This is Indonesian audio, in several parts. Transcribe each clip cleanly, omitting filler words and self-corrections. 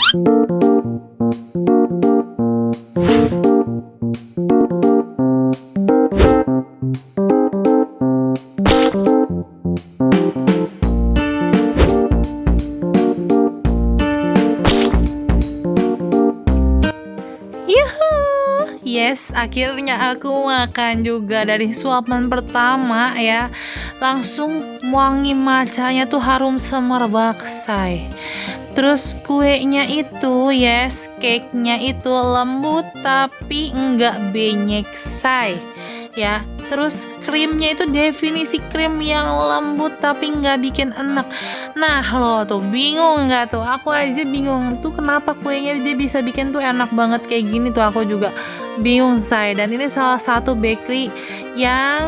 Yes, akhirnya aku makan juga dari suapan pertama ya. Langsung wangi matchanya tuh harum semerbak, say. Terus kuenya itu, yes, cake-nya itu lembut tapi enggak benyek, say. Ya, terus krimnya itu definisi krim yang lembut tapi enggak bikin enak. Nah, lo tuh bingung nggak tuh? Aku aja bingung tuh kenapa kuenya dia bisa bikin tuh enak banget kayak gini tuh, aku juga bingung, say. Dan ini salah satu bakery yang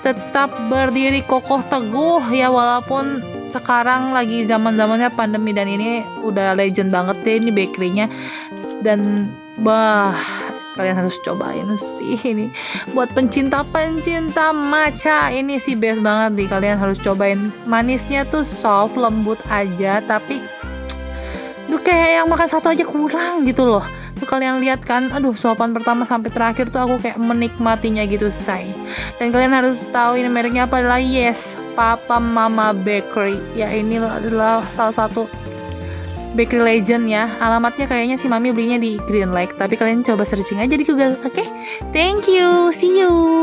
tetap berdiri kokoh teguh ya, walaupun sekarang lagi zaman-zamannya pandemi, dan ini udah legend banget deh ini bakerynya. Dan kalian harus cobain sih ini, buat pencinta matcha ini sih best banget nih, kalian harus cobain. Manisnya tuh soft, lembut aja, tapi kayak yang makan satu aja kurang gitu loh. Tuh kalian lihat kan, aduh, suapan pertama sampai terakhir tuh aku kayak menikmatinya gitu, say. Dan kalian harus tahu ini mereknya apa, adalah Yes Papa Mama Bakery. Ya, ini adalah salah satu bakery legend ya. Alamatnya kayaknya si Mami belinya di Green Lake, tapi kalian coba searching aja di Google. Oke? Thank you. See you.